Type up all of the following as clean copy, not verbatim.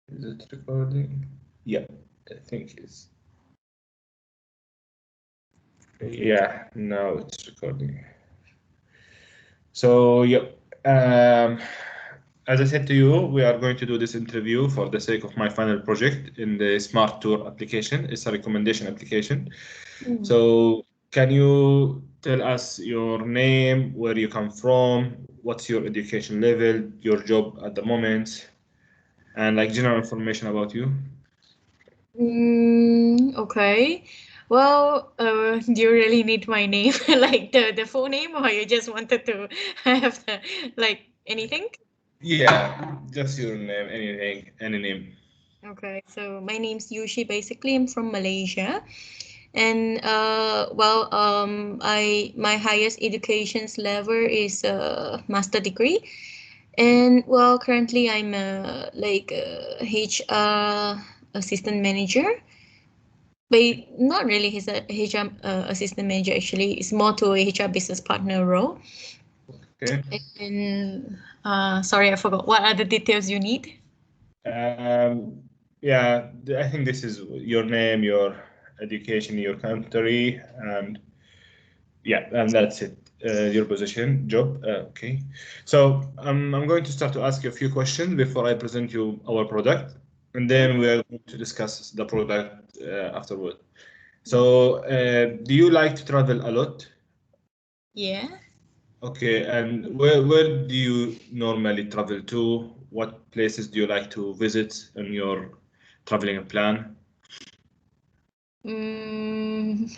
Is it recording? Yeah, I think it's. Yeah, now it's recording. So, yep. As I said to you, we are going to do this interview for the sake of my final project in the Smart Tour application. It's a recommendation application. So, can you tell us your name, where you come from, what's your education level, your job at the moment, and like general information about you? Okay. Well, do you really need my name, like the full name, or you just wanted to have the like anything? Yeah, just your name, anything, any name. Okay, so my name's Yushi. Basically, I'm from Malaysia, and I my highest education's level is a master degree, and well, currently I'm a HR assistant manager. But not really. He's a HR assistant manager. Actually, it's more to a HR business partner role. Okay. And sorry, I forgot. What are the details you need? Yeah, I think this is your name, your education, your country, and yeah, and that's it. Your position, job. Okay. So I'm going to start to ask you a few questions before I present you our product, and then we are going to discuss the product afterward. So, do you like to travel a lot? Yeah. Okay, and where do you normally travel to? What places do you like to visit on your traveling plan? Mm.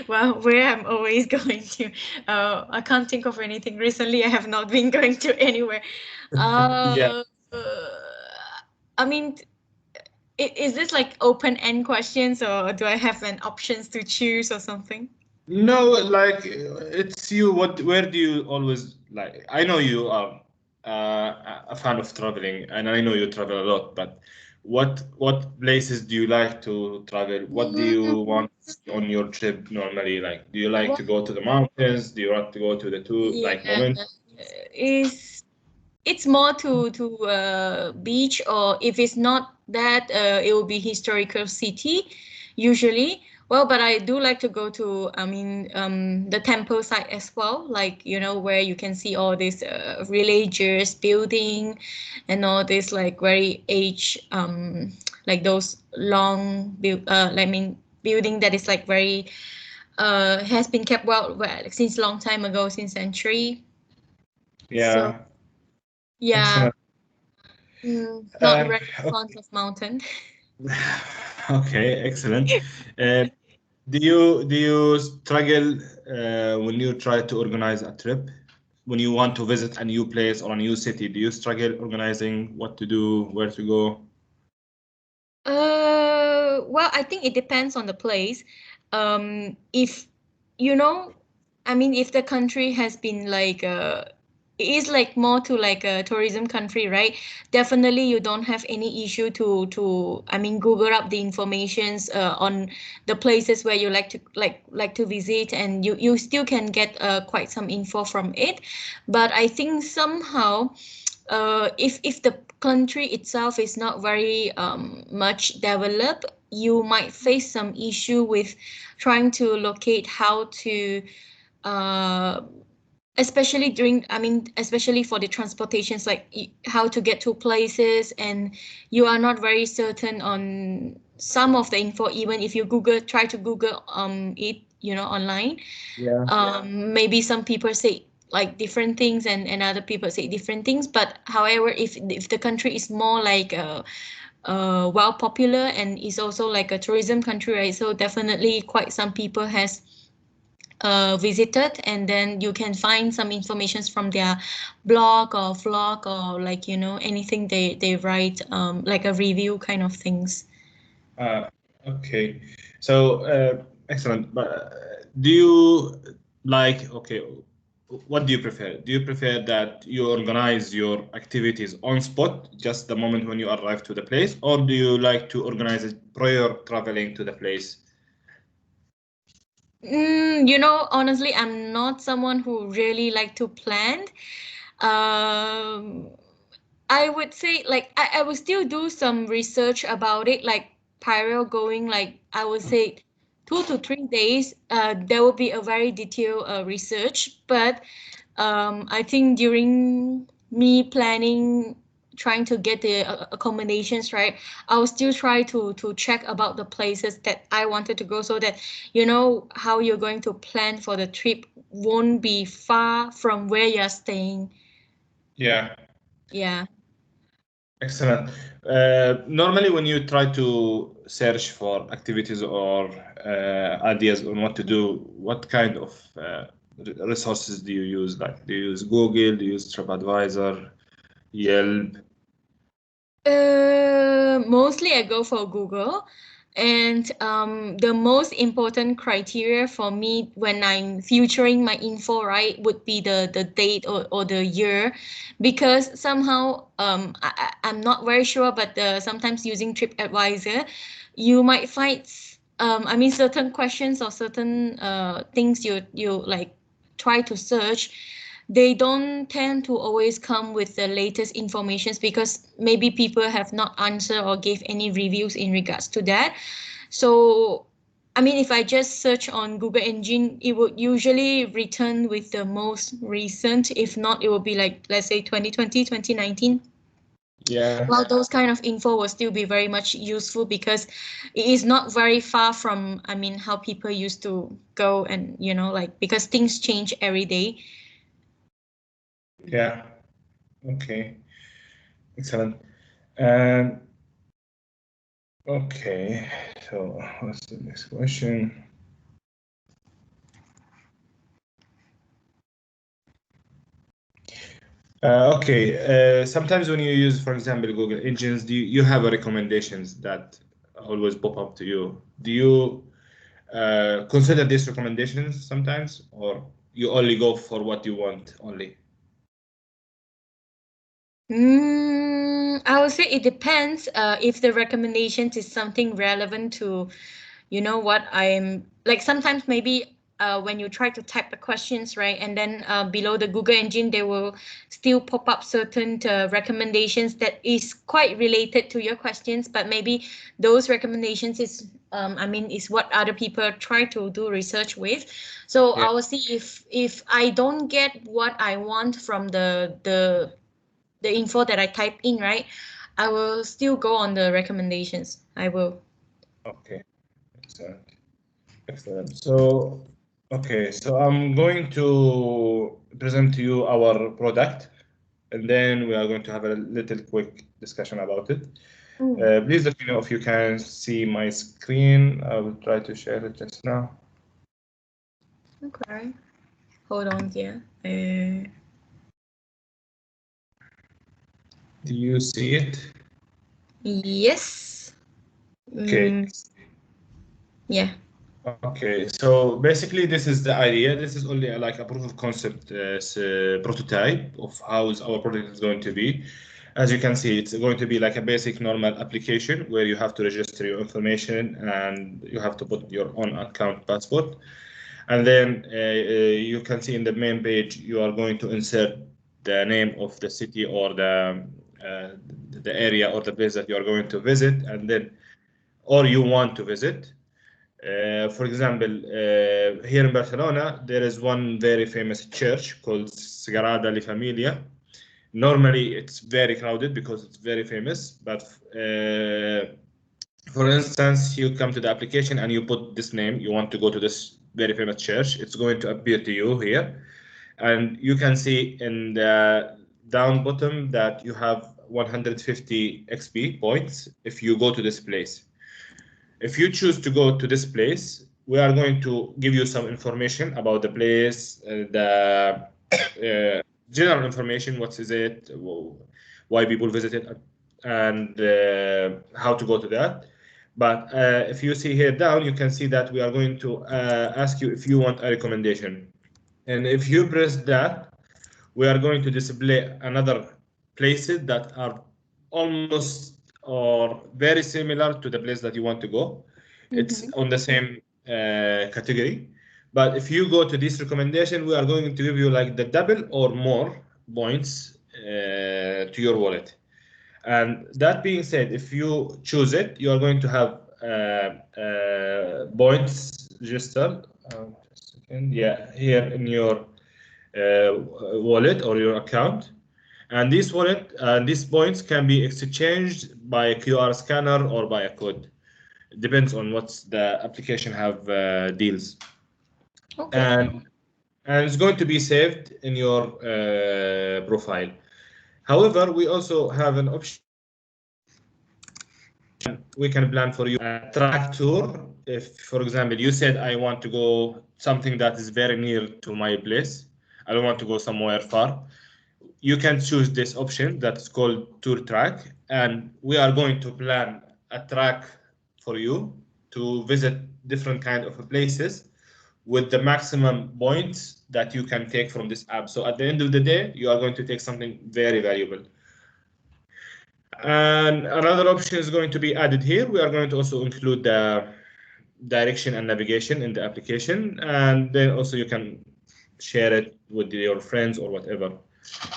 Well, where I'm always going to. I can't think of anything. Recently, I have not been going to anywhere. Yeah. Uh, uh, I mean, is this like open-end questions, or do I have an options to choose or something? No, like it's you. Where do you always like? I know you are a fan of traveling, and I know you travel a lot. But what places do you like to travel? What do you want on your trip normally? Like, do you like Well, to go to the mountains? Do you want to go to the two like yeah, moments? is it's more to beach, or if it's not that, it will be historical city usually. Well, but I do like to go to, I mean, the temple site as well, like, where you can see all this religious building and all this like very age, like those long build I mean building that is like very has been kept well like, since long time ago, since century. So Yeah, yeah. excellent. Not Uh, right in front of mountain. okay, excellent. Uh, do you struggle when you try to organize a trip? When you want to visit a new place or a new city, do you struggle organizing what to do, where to go? Well, I think it depends on the place. If you know, I mean, if the country has been like it is like more to like a tourism country, right? Definitely, you don't have any issue to I mean, Google up the informations on the places where you like to visit, and you still can get quite some info from it. But I think somehow if the country itself is not very much developed, you might face some issue with trying to locate how to uh, especially during, I mean, especially for the transportations, like how to get to places, and you are not very certain on some of the info, even if you try to Google it, online. Yeah. Maybe some people say like different things, and other people say different things. But however, if the country is more like well popular and is also like a tourism country, right? So definitely quite some people has visited, and then you can find some informations from their blog or vlog, or like anything they write, like a review kind of things. Uh, okay. So, excellent. But do you like, okay, what do you prefer? Do you prefer that you organize your activities on spot, just the moment when you arrive to the place, or do you like to organize it prior traveling to the place? Honestly, I'm not someone who really like to plan. um I would say like I will still do some research about it, like prior going, like I would say 2 to 3 days. There will be a very detailed research, but I think during me planning, trying to get the accommodations right, I will still try to check about the places that I wanted to go, so that you know how you're going to plan for the trip won't be far from where you're staying. Yeah. Yeah. Excellent. Normally, when you try to search for activities or ideas on what to do, what kind of resources do you use? Like, do you use Google? Do you use TripAdvisor, Yelp? Mostly I go for Google. And the most important criteria for me when I'm filtering my info, right, would be the date or the year, because somehow I'm not very sure, but sometimes using TripAdvisor, you might find I mean certain questions or certain things you like try to search, they don't tend to always come with the latest informations, because maybe people have not answered or gave any reviews in regards to that. So I mean, if I just search on Google Engine, it would usually return with the most recent. If not, it will be like, let's say 2020, 2019. Yeah. Well, those kind of info will still be very much useful, because it is not very far from, I mean, how people used to go, and like, because things change every day. Yeah. Okay. Excellent. And okay, so what's the next question? Okay. Sometimes when you use, for example, Google Engines, you have recommendations that always pop up to you? Do you consider these recommendations sometimes, or you only go for what you want only? I would say it depends. If the recommendations is something relevant to, what I'm like. Sometimes maybe when you try to type the questions, right, and then below the Google engine, they will still pop up certain recommendations that is quite related to your questions, but maybe those recommendations is, I mean, is what other people try to do research with. So Yeah. I will see if I don't get what I want from the info that I type in, right, I will still go on the recommendations. I will. Okay. Excellent. Excellent. So, okay, so I'm going to present to you our product, and then we are going to have a little quick discussion about it. Please let me know if you can see my screen. I will try to share it just now. Okay. Hold on here. Do you see it? Yes. Okay. Yeah. Okay, so basically this is the idea. This is only like a proof of concept prototype of how our product is going to be. As you can see, it's going to be like a basic normal application where you have to register your information and you have to put your own account passport. And then you can see in the main page, you are going to insert the name of the city or uh, the area or the place that you are going to visit, and then or you want to visit. For example, here in Barcelona, there is one very famous church called Sagrada La Familia. Normally, it's very crowded because it's very famous. But for instance, you come to the application and you put this name. You want to go to this very famous church. It's going to appear to you here. And you can see in the down bottom that you have 150 XP points if you go to this place. If you choose to go to this place, we are going to give you some information about the place, the general information, what is it, why people visit it, and how to go to that. But if you see here down, you can see that we are going to ask you if you want a recommendation. And if you press that, we are going to display another places that are almost or very similar to the place that you want to go. It's on the same category. But if you go to this recommendation, we are going to give you like the double or more points to your wallet. And that being said, if you choose it, you are going to have points registered. Just a second. Yeah, here in your wallet or your account. And this wallet, these points can be exchanged by a QR scanner or by a code. It depends on what the application have deals. Okay. And it's going to be saved in your profile. However, we also have an option. We can plan for you a track tour. If, for example, you said I want to go something that is very near to my place, I don't want to go somewhere far. You can choose this option that's called tour track, and we are going to plan a track for you to visit different kind of places with the maximum points that you can take from this app. So at the end of the day, you are going to take something very valuable. And another option is going to be added here. We are going to also include the direction and navigation in the application, and then also you can share it with your friends or whatever.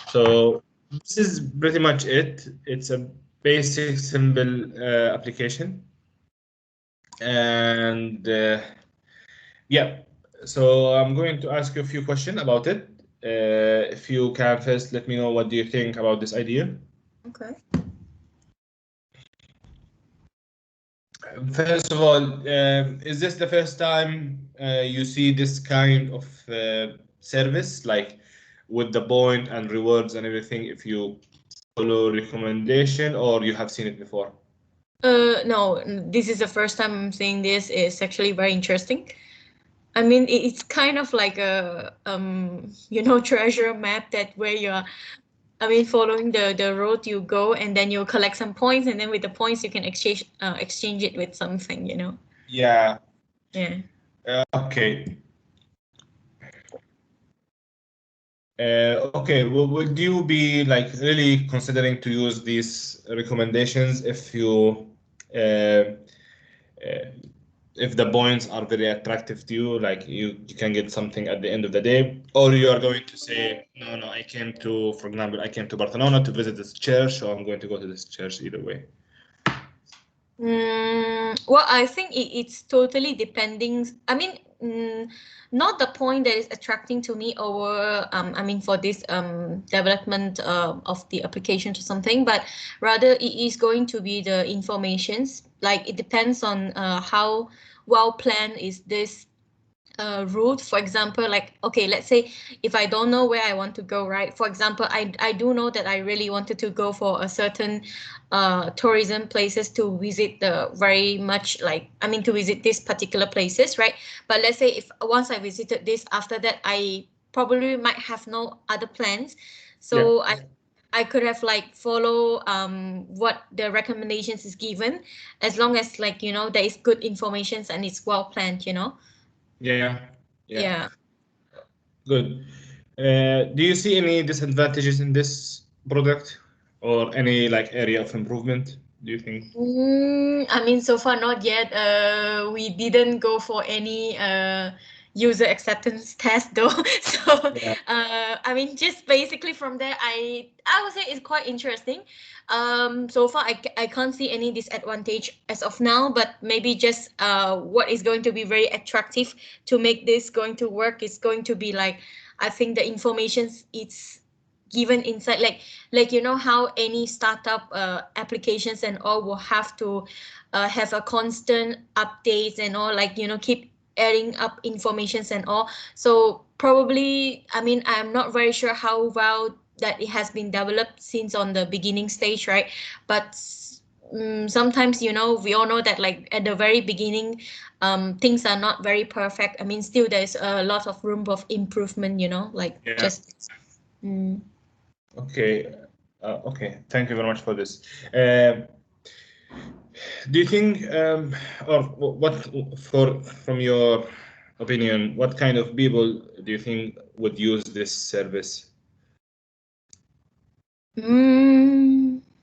So this is pretty much it. It's a basic, simple application, and yeah. So I'm going to ask you a few questions about it. If you can first let me know what do you think about this idea. Okay. First of all, is this the first time you see this kind of service, like with the point and rewards and everything, if you follow recommendation, or you have seen it before? No, this is the first time I'm seeing this. It's actually very interesting. I mean, it's kind of like a treasure map that where you're, I mean, following the road you go, and then you collect some points, and then with the points you can exchange it with something, you know. Yeah. Yeah. Okay. Okay. Well, would you be like really considering to use these recommendations uh, uh, if the points are very attractive to you, like you can get something at the end of the day, or you are going to say, no, no, I came to, for example, I came to Barcelona to visit this church, so I'm going to go to this church either way. Well, I think it's totally depending. I mean, not the point that is attracting to me, or I mean, for this development of the application to something, but rather it is going to be the informations. Like it depends on how well planned is this route. For example, like, okay, let's say if I don't know where I want to go, right? For example, I do know that I really wanted to go for a certain tourism places to visit the very much, like, I mean, to visit these particular places, right? But let's say if once I visited this, after that I probably might have no other plans, so Yeah. I could have like follow what the recommendations is given, as long as, like, there is good information and it's well planned, Yeah. Yeah. yeah. Good. Do you see any disadvantages in this product, or any like area of improvement, do you think? I mean, so far not yet. We didn't go for any user acceptance test though. So, Yeah. I mean, just basically from there, I would say it's quite interesting. So far I can't see any disadvantage as of now, but maybe just what is going to be very attractive to make this going to work is going to be like, I think the information it's given inside, like how any startup applications and all will have to have a constant updates and all, like, keep adding up informations and all. So probably, I mean, I'm not very sure how well that it has been developed since on the beginning stage, right? But sometimes, we all know that, like, at the very beginning, things are not very perfect. I mean, still there's a lot of room of improvement, like, Yeah. just mm. Okay. Okay. Thank you very much for this. Um, do you think, or what, from your opinion, what kind of people do you think would use this service?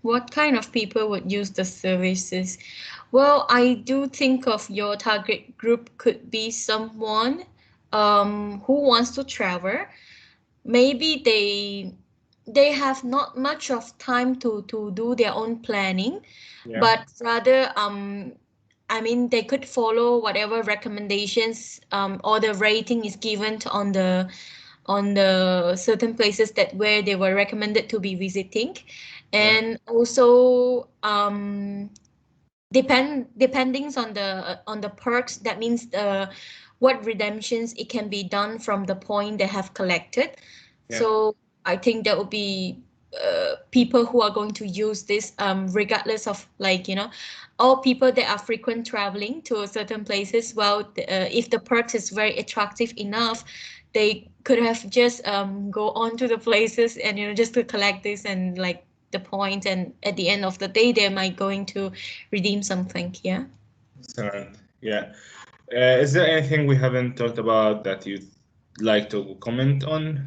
What kind of people would use the services? Well, I do think of your target group could be someone who wants to travel. Maybe they they have not much of time to do their own planning, Yeah. but rather I mean they could follow whatever recommendations or the rating is given on the certain places that where they were recommended to be visiting, and also depending on the perks, that means what redemptions it can be done from the point they have collected. So I think that would be people who are going to use this regardless of like all people that are frequent traveling to certain places. Well, if the perks is very attractive enough, they could have just go on to the places and just to collect this and like the point, and at the end of the day they might going to redeem something. Yeah. Excellent. Yeah. Is there anything we haven't talked about that you'd like to comment on?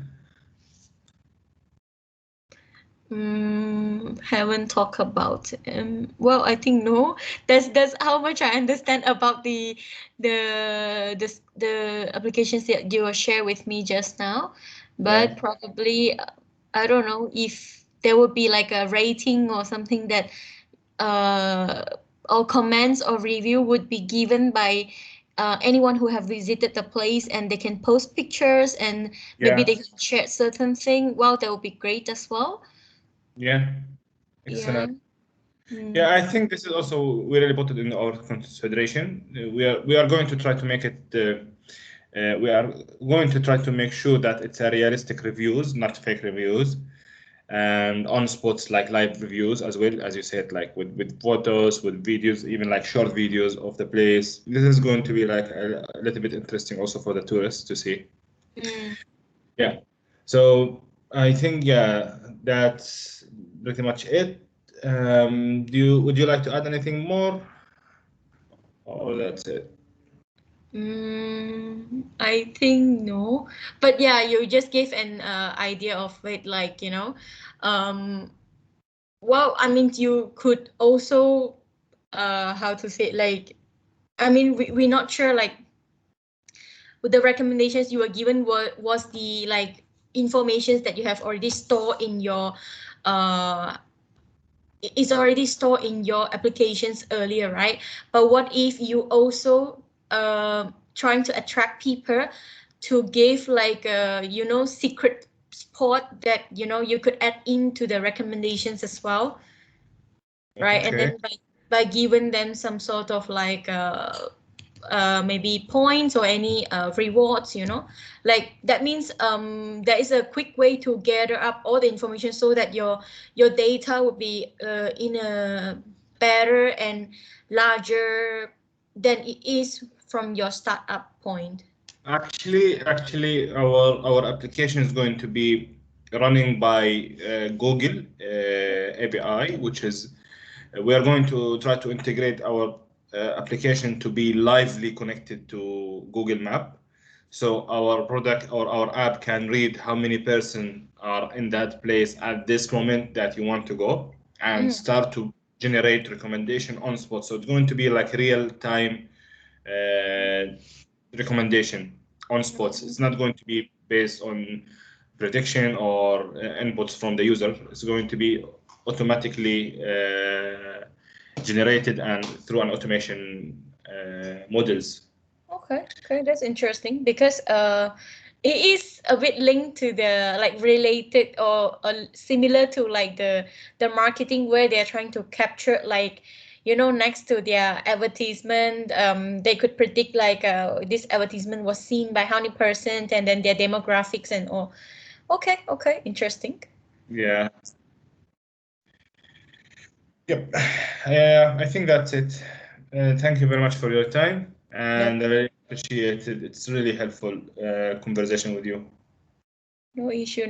Haven't talked about. Well, I think no. That's how much I understand about the applications that you share with me just now. But probably I don't know if there would be like a rating or something that uh or comments or review would be given by anyone who have visited the place, and they can post pictures and maybe they can share certain thing. Well, that would be great as well. Yeah. Yeah. Excellent. Yeah, I think this is also we really put it in our consideration. We are going to try to make it. We are going to try to make sure that it's a realistic reviews, not fake reviews, and on spots like live reviews as well, as you said, like with photos, with videos, even like short videos of the place. This is going to be like a little bit interesting also for the tourists to see. Yeah. So I think that's pretty much it. Would you like to add anything more? Or that's it? I think no, but yeah, you just gave an idea of it, like um, well, I mean, you could also how to say it, like, I mean, we're not sure like with the recommendations you were given was the like informations that you have already stored in your uh is already stored in your applications earlier, right? But what if you also trying to attract people to give like a secret spot that you could add into the recommendations as well, right? And Okay. then by giving them some sort of like maybe points or any rewards, like that means there is a quick way to gather up all the information so that your data would be in a better and larger than it is from your startup point. Actually, our application is going to be running by Google API, which is we are going to try to integrate our application to be lively connected to Google Map. So our product or our app can read how many person are in that place at this moment that you want to go and start to generate recommendation on spot. So it's going to be like real time uh, recommendation on spots. It's not going to be based on prediction or inputs from the user. It's going to be automatically generated and through an automation models. Okay, that's interesting because it is a bit linked to the like related or similar to like the marketing where they're trying to capture like next to their advertisement they could predict like this advertisement was seen by how many percent and then their demographics and all. Okay, interesting. Yeah. Yep. I think that's it. Thank you very much for your time, Yeah, and I really appreciate it. It's really helpful conversation with you. no issue.